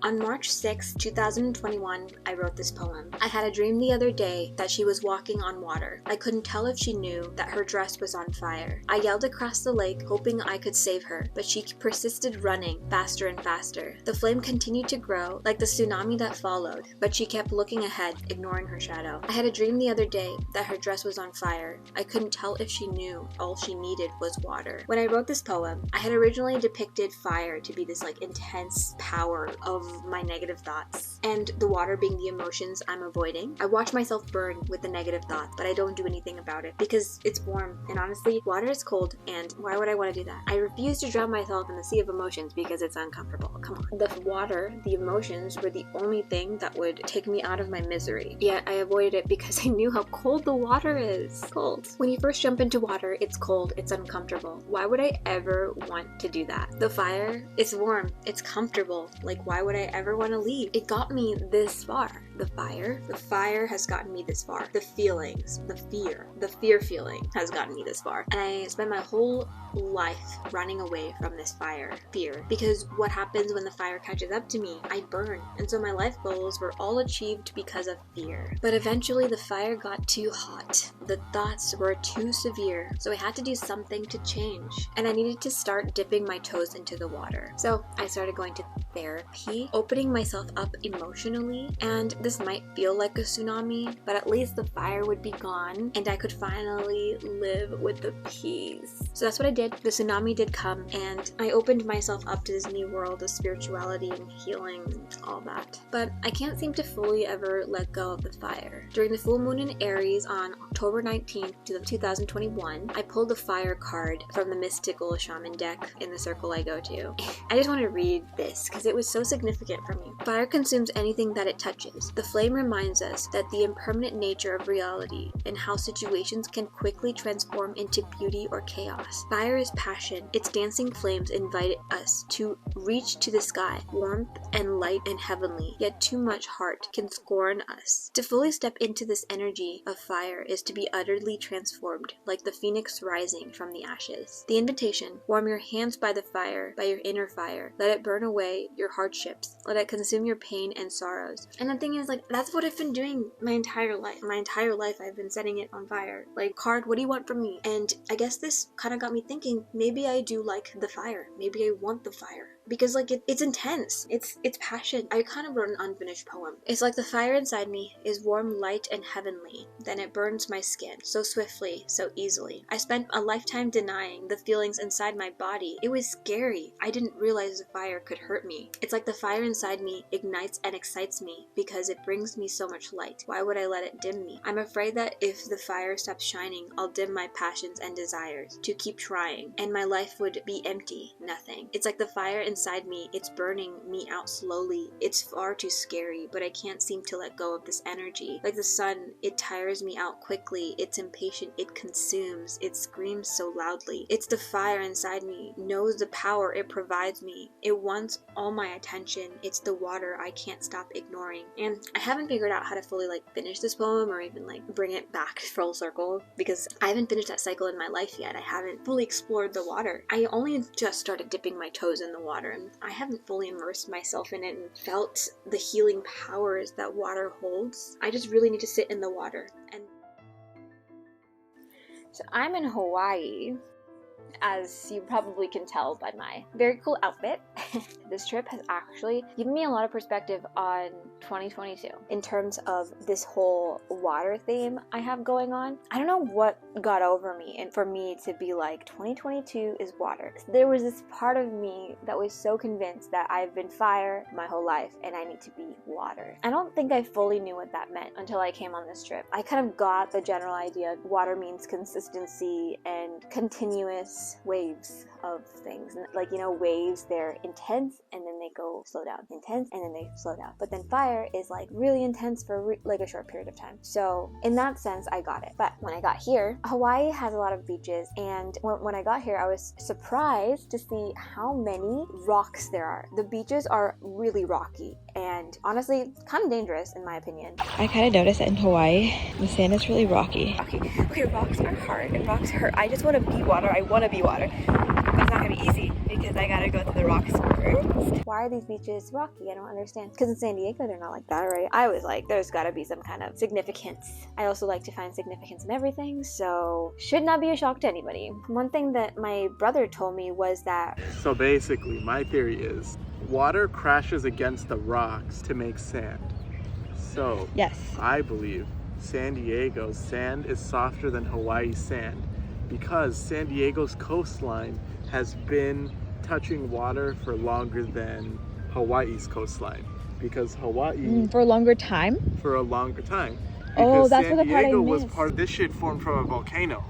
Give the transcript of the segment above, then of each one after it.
On March 6, 2021, I wrote this poem. I had a dream the other day that she was walking on water. I couldn't tell if she knew that her dress was on fire. I yelled across the lake, hoping I could save her, but she persisted running faster and faster. The flame continued to grow, like the tsunami that followed, but she kept looking ahead, ignoring her shadow. I had a dream the other day that her dress was on fire. I couldn't tell if she knew all she needed was water. When I wrote this poem, I had originally depicted fire to be this intense power of my negative thoughts, and the water being the emotions I'm avoiding. I watch myself burn with the negative thoughts, but I don't do anything about it because it's warm, and honestly, water is cold, and why would I want to do that? I refuse to drown myself in the sea of emotions because it's uncomfortable. Come on. The water, the emotions were the only thing that would take me out of my misery. Yet I avoided it because I knew how cold the water is. Cold. When you first jump into water, it's cold, it's uncomfortable. Why would I ever want to do that? The fire, it's warm, it's comfortable. Why would I ever want to leave? It got me this far. The fire has gotten me this far. The feelings, the fear feeling has gotten me this far. And I spent my whole life running away from this fear. Because what happens when the fire catches up to me? I burn. And so my life goals were all achieved because of fear. But eventually the fire got too hot. The thoughts were too severe. So I had to do something to change. And I needed to start dipping my toes into the water. So I started going to therapy, opening myself up emotionally, and this might feel like a tsunami, but at least the fire would be gone and I could finally live with the peace. So that's what I did. The tsunami did come and I opened myself up to this new world of spirituality and healing and all that. But I can't seem to fully ever let go of the fire. During the full moon in Aries on October 19th, 2021, I pulled the fire card from the mystical shaman deck in the circle I go to. I just want to read this because it was so significant for me. Fire consumes anything that it touches. The flame reminds us that the impermanent nature of reality and how situations can quickly transform into beauty or chaos. Fire is passion. Its dancing flames invite us to reach to the sky, warmth and light and heavenly, yet too much heart can scorn us. To fully step into this energy of fire is to be utterly transformed, like the phoenix rising from the ashes. The invitation: warm your hands by the fire, by your inner fire. Let it burn away your hardships. Let it consume your pain and sorrows. And the thing is, that's what I've been doing my entire life. My entire life I've been setting it on fire. Card, what do you want from me? And I guess this kind of got me thinking, maybe I do like the fire. Maybe I want the fire. Because it's intense. It's passion. I kind of wrote an unfinished poem. It's like the fire inside me is warm, light, and heavenly. Then it burns my skin so swiftly, so easily. I spent a lifetime denying the feelings inside my body. It was scary. I didn't realize the fire could hurt me. It's like the fire inside me ignites and excites me because it brings me so much light. Why would I let it dim me? I'm afraid that if the fire stops shining, I'll dim my passions and desires to keep trying, and my life would be empty, nothing. It's like the fire inside me, it's burning me out slowly. It's far too scary, but I can't seem to let go of this energy. Like the sun, it tires me out quickly. It's impatient, it consumes, it screams so loudly. It's the fire inside me, knows the power it provides me. It wants all my attention. It's the water I can't stop ignoring. And I haven't figured out how to fully finish this poem or even bring it back full circle because I haven't finished that cycle in my life yet. I haven't fully explored the water. I only just started dipping my toes in the water and I haven't fully immersed myself in it and felt the healing powers that water holds. I just really need to sit in the water. And so I'm in Hawaii, as you probably can tell by my very cool outfit. This trip has actually given me a lot of perspective on 2022 in terms of this whole water theme I have going on. I don't know what got over me and for me to be 2022 is water. There was this part of me that was so convinced that I've been fire my whole life and I need to be water. I don't think I fully knew what that meant until I came on this trip. I kind of got the general idea water means consistency and continuous waves of things. Waves, they're intense and then they go slow down. Intense and then they slow down. But then fire is really intense for a short period of time. So in that sense, I got it. But when I got here, Hawaii has a lot of beaches, and when I got here, I was surprised to see how many rocks there are. The beaches are really rocky and honestly kind of dangerous in my opinion. I kind of noticed that in Hawaii, the sand is really rocky. Okay, rocks are hard and rocks hurt. I just want to be water. I want to be water. But it's not going to be easy. because I gotta go to the rocks first. Why are these beaches rocky? I don't understand. Because in San Diego, they're not like that, right? I was like, there's gotta be some kind of significance. I also like to find significance in everything, so should not be a shock to anybody. One thing that my brother told me was that... So basically, my theory is water crashes against the rocks to make sand. So Yes. I believe San Diego's sand is softer than Hawaii's sand because San Diego's coastline has been touching water for longer than Hawaii's coastline, because Hawaii For a longer time? for a longer time. Oh, Because that's San what the part I Diego was missed. part of this shit formed from a volcano,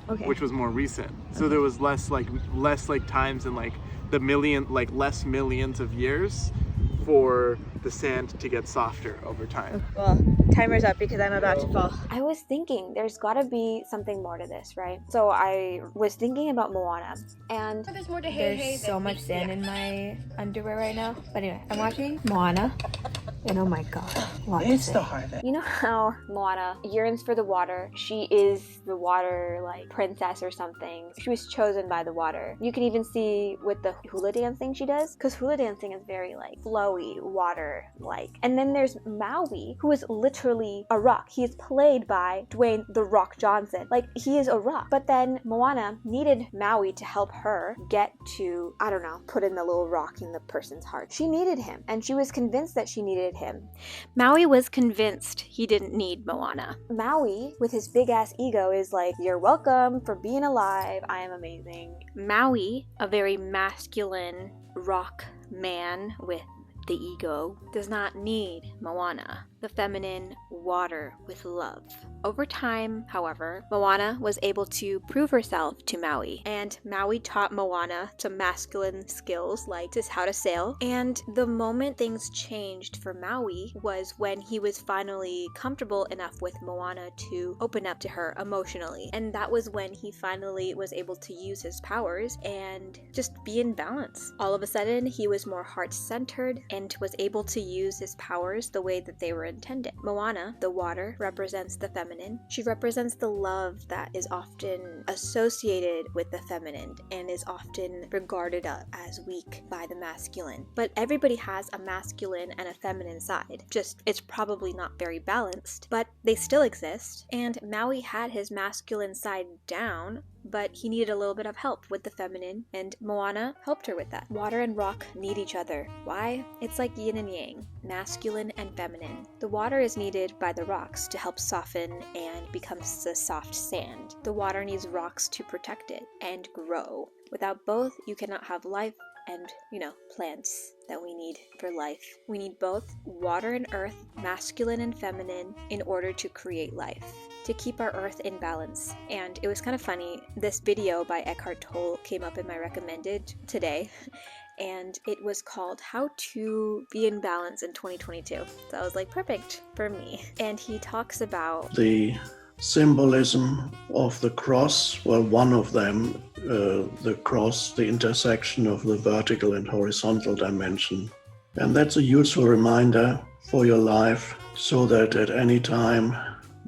Okay. which was more recent. So there was less times in like the less millions of years for the sand to get softer over time. Well, timer's up because I'm about to fall. I was thinking there's gotta be something more to this, right? So I was thinking about Moana, and There's more to There's so much sand in my underwear right now. But anyway, I'm watching Moana. And oh my god, what is it? you know how Moana yearns for the water? She is the water, like, princess or something. She was chosen by the water. You can even see with the hula dancing she does, because hula dancing is very, like, flowy, water-like. And then there's Maui, who is literally a rock. He is played by Dwayne "The Rock" Johnson. Like, he is a rock. But then Moana needed Maui to help her get to, I don't know, put in the little rock in the person's heart. She needed him, and she was convinced that she needed him. Maui was convinced he didn't need Moana. Maui, with his big ass ego, is like, you're welcome for being alive, I am amazing. Maui, a very masculine rock man with the ego, does not need Moana, the feminine water with love. Over time, however, Moana was able to prove herself to Maui, and Maui taught Moana some masculine skills like just how to sail. And the moment things changed for Maui was when he was finally comfortable enough with Moana to open up to her emotionally. And that was when he finally was able to use his powers and just be in balance. All of a sudden, he was more heart-centered and was able to use his powers the way that they were intended. Moana, the water, represents the feminine. She represents the love that is often associated with the feminine and is often regarded as weak by the masculine. But everybody has a masculine and a feminine side. Just, it's probably not very balanced, but they still exist. And Maui had his masculine side down, but he needed a little bit of help with the feminine, and Moana helped her with that. Water and rock need each other. Why? It's like yin and yang, masculine and feminine. The water is needed by the rocks to help soften and become the soft sand. The water needs rocks to protect it and grow. Without both, you cannot have life and, plants that we need for life. We need both water and earth, masculine and feminine, in order to create life, to keep our earth in balance. And it was kind of funny, this video by Eckhart Tolle came up in my recommended today, and it was called How to Be in Balance in 2022. So I was like, perfect for me. And he talks about the symbolism of the cross. Well, one of them, the cross, the intersection of the vertical and horizontal dimension. And that's a useful reminder for your life, so that at any time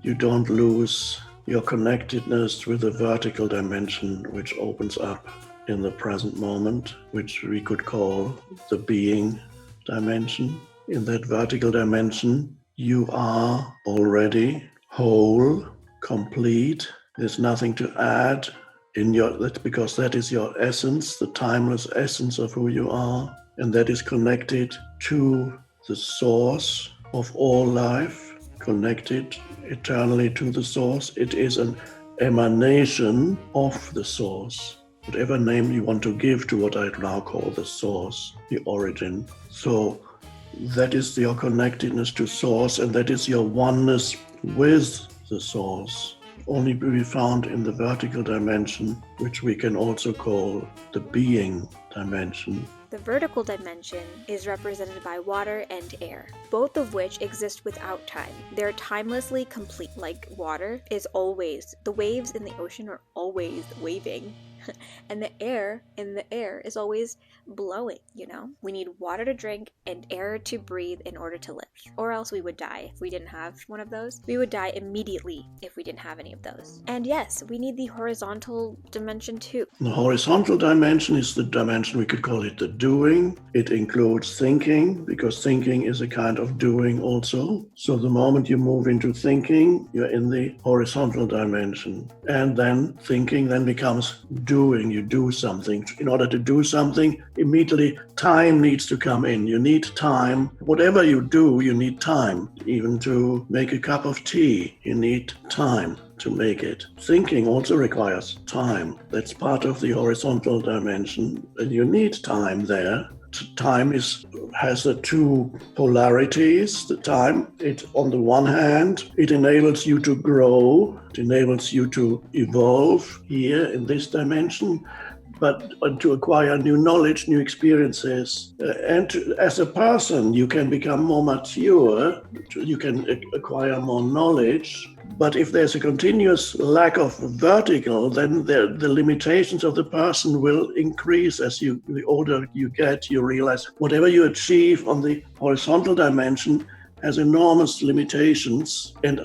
you don't lose your connectedness with the vertical dimension, which opens up in the present moment, which we could call the being dimension. In that vertical dimension, you are already whole, complete. There's nothing to add because that is your essence, the timeless essence of who you are, and that is connected to the source of all life, connected eternally to the source. It is an emanation of the source, whatever name you want to give to what I now call the source, the origin. So that is your connectedness to source, and that is your oneness with the source, only to be found in the vertical dimension, which we can also call the being dimension. the vertical dimension is represented by water and air, both of which exist without time. They're timelessly complete. Like water is always, the waves in the ocean are always waving. And the air in the air is always blowing, you know? We need water to drink and air to breathe in order to live. Or else we would die if we didn't have one of those. We would die immediately if we didn't have any of those. And yes, we need the horizontal dimension too. The horizontal dimension is the dimension, we could call it the doing. It includes thinking, because thinking is a kind of doing also. So the moment you move into thinking, you're in the horizontal dimension. And then thinking then becomes doing. You do something. In order to do something, immediately time needs to come in. You need time. Whatever you do, you need time. Even to make a cup of tea, you need time to make it. Thinking also requires time. That's part of the horizontal dimension, and you need time there. Time has the two polarities. The time, on the one hand, it enables you to grow, it enables you to evolve here in this dimension, but to acquire new knowledge, new experiences. As a person, you can become more mature, you can acquire more knowledge. But if there's a continuous lack of vertical, then the limitations of the person will increase as the older you get. You realize whatever you achieve on the horizontal dimension has enormous limitations and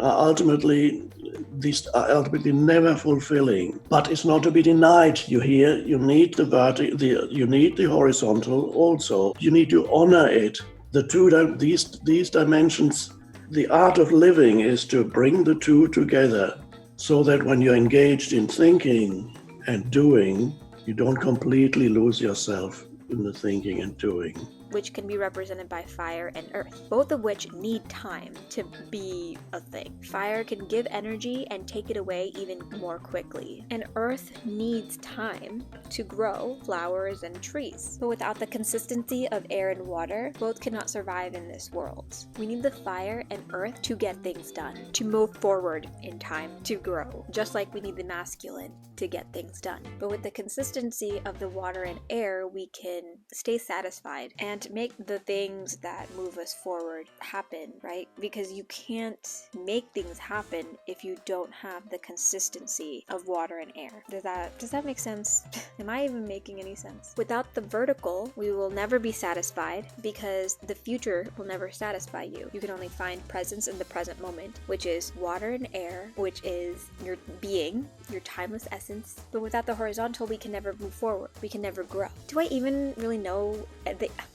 these are ultimately never fulfilling. But it's not to be denied. You need you need the horizontal also. You need to honor it. These dimensions. The art of living is to bring the two together so that when you're engaged in thinking and doing, you don't completely lose yourself in the thinking and doing. Which can be represented by fire and earth, both of which need time to be a thing. Fire can give energy and take it away even more quickly. And earth needs time to grow flowers and trees. But without the consistency of air and water, both cannot survive in this world. We need the fire and earth to get things done, to move forward in time, to grow, just like we need the masculine to get things done. But with the consistency of the water and air, we can stay satisfied and make the things that move us forward happen, right? Because you can't make things happen if you don't have the consistency of water and air. Does that make sense? Am I even making any sense? Without the vertical, we will never be satisfied because the future will never satisfy you. You can only find presence in the present moment, which is water and air, which is your being, your timeless essence. But without the horizontal, we can never move forward. We can never grow. Do I even really know?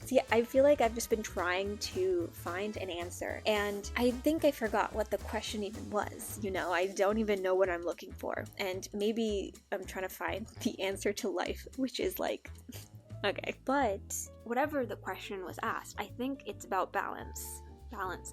See, I feel like I've just been trying to find an answer, and I think I forgot what the question even was. You know, I don't even know what I'm looking for, and maybe I'm trying to find the answer to life, which is like, okay. But whatever the question was asked, I think it's about balance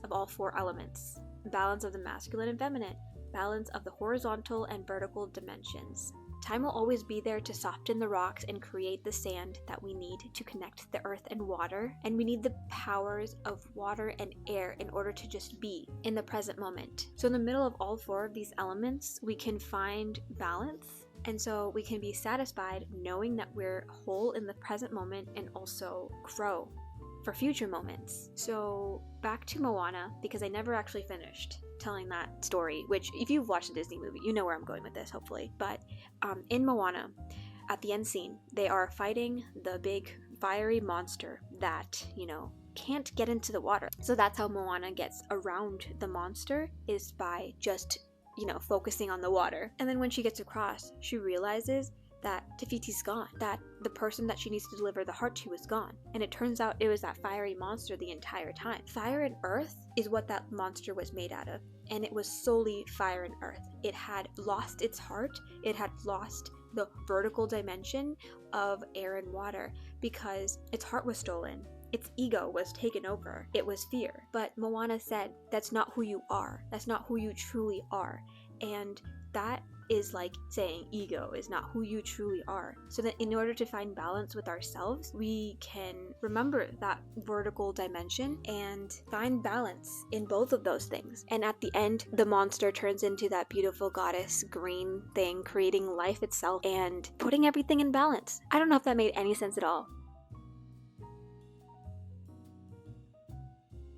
of all four elements, balance of the masculine and feminine, balance of the horizontal and vertical dimensions. Time will always be there to soften the rocks and create the sand that we need to connect the earth and water, and we need the powers of water and air in order to just be in the present moment. So in the middle of all four of these elements, we can find balance, and so we can be satisfied knowing that we're whole in the present moment and also grow for future moments. So back to Moana, because I never actually finished telling that story, which if you've watched a Disney movie, you know where I'm going with this, hopefully. But in Moana, at the end scene, they are fighting the big fiery monster that, you know, can't get into the water. So that's how Moana gets around the monster, is by just, you know, focusing on the water. And then when she gets across, she realizes that Te Fiti's gone, that the person that she needs to deliver the heart to is gone. And it turns out it was that fiery monster the entire time. Fire and earth is what that monster was made out of, and it was solely fire and earth. It had lost its heart, it had lost the vertical dimension of air and water because its heart was stolen. Its ego was taken over. It was fear. But Moana said, that's not who you are. That's not who you truly are. And that is like saying ego is not who you truly are. So that in order to find balance with ourselves, we can remember that vertical dimension and find balance in both of those things. And at the end, the monster turns into that beautiful goddess green thing, creating life itself and putting everything in balance. I don't know if that made any sense at all.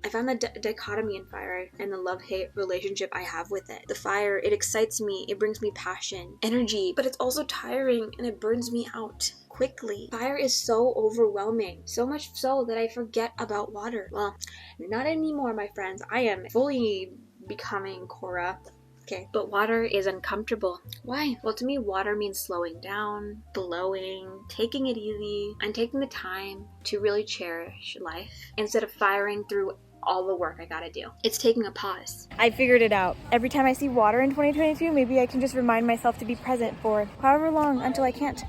I found the dichotomy in fire and the love-hate relationship I have with it. The fire, it excites me, it brings me passion, energy, but it's also tiring and it burns me out quickly. Fire is so overwhelming, so much so that I forget about water. Well, not anymore, my friends. I am fully becoming Korra. Okay, but water is uncomfortable. Why? Well, to me, water means slowing down, flowing, taking it easy, and taking the time to really cherish life instead of firing through all the work I gotta do. It's taking a pause. I figured it out. Every time I see water in 2022, maybe I can just remind myself to be present for however long until I can't.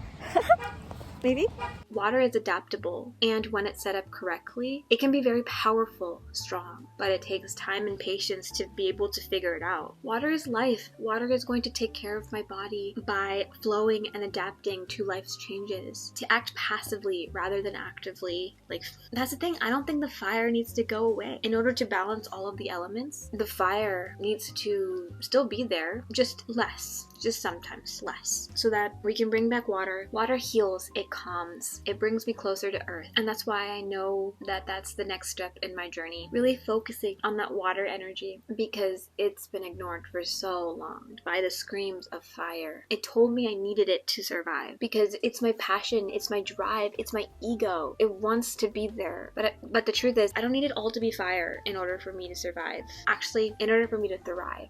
Maybe? Water is adaptable, and when it's set up correctly, it can be very powerful, strong, but it takes time and patience to be able to figure it out. Water is life. Water is going to take care of my body by flowing and adapting to life's changes, to act passively rather than actively. Like, that's the thing, I don't think the fire needs to go away. In order to balance all of the elements, the fire needs to still be there, just less. Just sometimes less, so that we can bring back water. Water heals, it calms, it brings me closer to earth, and that's why I know that that's the next step in my journey, really focusing on that water energy, because it's been ignored for so long by the screams of fire. It told me I needed it to survive, because it's my passion, it's my drive, it's my ego. It wants to be there, but the truth is, I don't need it all to be fire in order for me to survive. Actually, in order for me to thrive.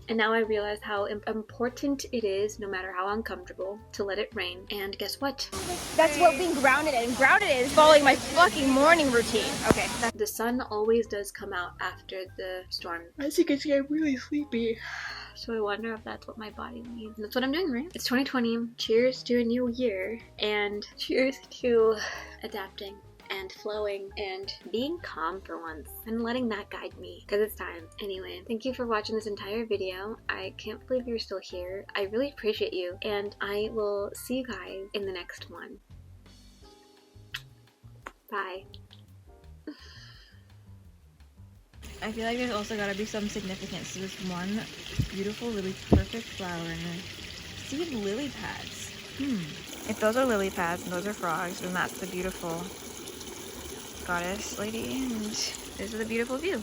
And now I realize how important it is, no matter how uncomfortable, to let it rain. And guess what? That's what being grounded is. Grounded is following my fucking morning routine. Okay. The sun always does come out after the storm. As you can see, I'm really sleepy. So I wonder if that's what my body needs. And that's what I'm doing, right? It's 2020. Cheers to a new year. And cheers to adapting and flowing and being calm for once and letting that guide me, because it's time. Anyway, thank you for watching this entire video. I can't believe you're still here. I really appreciate you, and I will see you guys in the next one. Bye. I feel like there's also gotta be some significance to this one beautiful, really perfect flower in the seed lily pads. If those are lily pads and those are frogs, then that's the beautiful goddess lady, and this is a beautiful view.